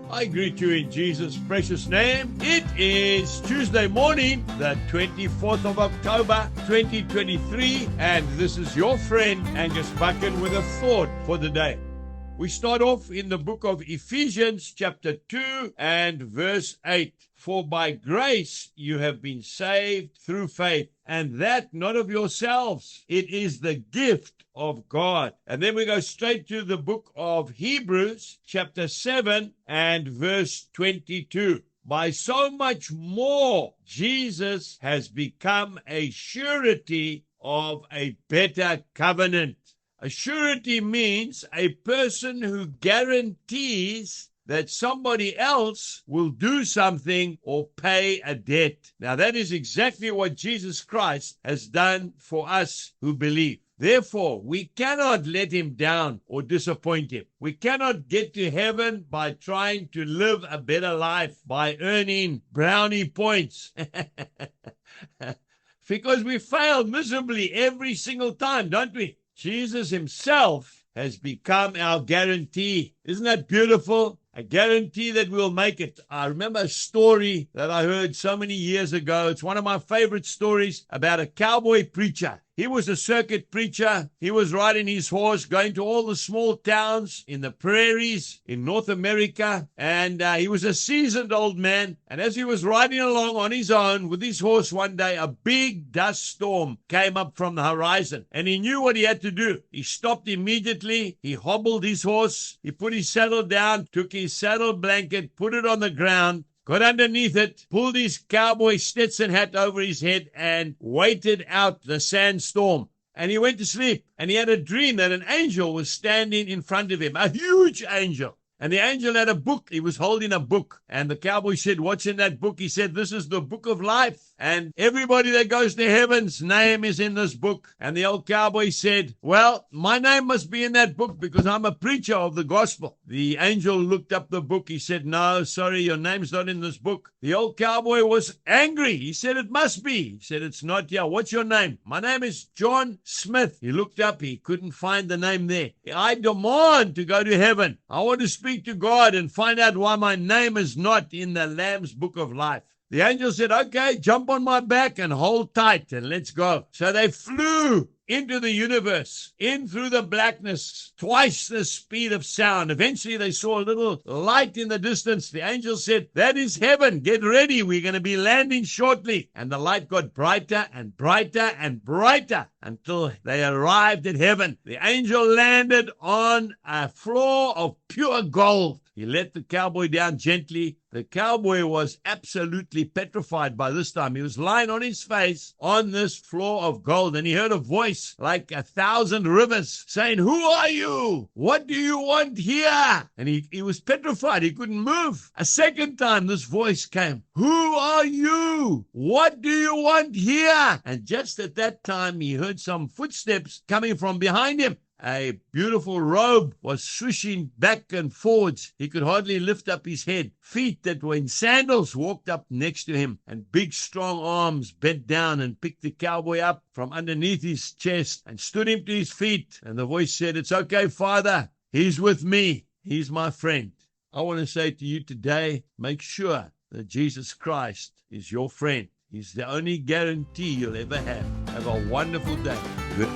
I greet you in Jesus' precious name. It is Tuesday morning, the 24th of October, 2023, and this is your friend Angus Buchan with a thought for the day. We start off in the book of Ephesians chapter 2 and verse 8. For by grace you have been saved through faith, and that not of yourselves. It is the gift of God. And then we go straight to the book of Hebrews chapter 7 and verse 22. By so much more, Jesus has become a surety of a better covenant. A surety means a person who guarantees that somebody else will do something or pay a debt. Now that is exactly what Jesus Christ has done for us who believe. Therefore, we cannot let him down or disappoint him. We cannot get to heaven by trying to live a better life, by earning brownie points. Because we fail miserably every single time, don't we? Jesus himself has become our guarantee. Isn't that beautiful? A guarantee that we'll make it. I remember a story that I heard so many years ago. It's one of my favorite stories about a cowboy preacher. He was a circuit preacher. He was riding his horse, going to all the small towns in the prairies in North America. And he was a seasoned old man. And as he was riding along on his own with his horse one day, a big dust storm came up from the horizon. And he knew what he had to do. He stopped immediately. He hobbled his horse. He put his saddle down, took his saddle blanket, put it on the ground, got underneath it, pulled his cowboy Stetson hat over his head, and waited out the sandstorm. And he went to sleep. And he had a dream that an angel was standing in front of him, a huge angel. And the angel had a book. He was holding a book. And the cowboy said, "What's in that book?" He said, "This is the book of life. And everybody that goes to heaven's name is in this book." And the old cowboy said, "Well, my name must be in that book because I'm a preacher of the gospel." The angel looked up the book. He said, "No, sorry, your name's not in this book." The old cowboy was angry. He said, "It must be." He said, "It's not here. What's your name?" "My name is John Smith." He looked up. He couldn't find the name there. "I demand to go to heaven. I want to speak to God and find out why my name is not in the Lamb's book of life." The angel said, "Okay, jump on my back and hold tight and let's go." So they flew into the universe, in through the blackness, twice the speed of sound. Eventually they saw a little light in the distance. The angel said, "That is heaven. Get ready. We're going to be landing shortly." And the light got brighter and brighter and brighter until they arrived at heaven. The angel landed on a floor of pure gold. He let the cowboy down gently. The cowboy was absolutely petrified by this time. He was lying on his face on this floor of gold, and he heard a voice like 1,000 rivers saying, "Who are you? What do you want here?" And he was petrified. He couldn't move. A second time, this voice came, "Who are you? What do you want here?" And just at that time, he heard some footsteps coming from behind him. A beautiful robe was swishing back and forwards. He could hardly lift up his head. Feet that were in sandals walked up next to him, and big strong arms bent down and picked the cowboy up from underneath his chest and stood him to his feet. And the voice said, "It's okay, Father. He's with me. He's my friend." I want to say to you today, make sure that Jesus Christ is your friend. He's the only guarantee you'll ever have. Have a wonderful day. Good.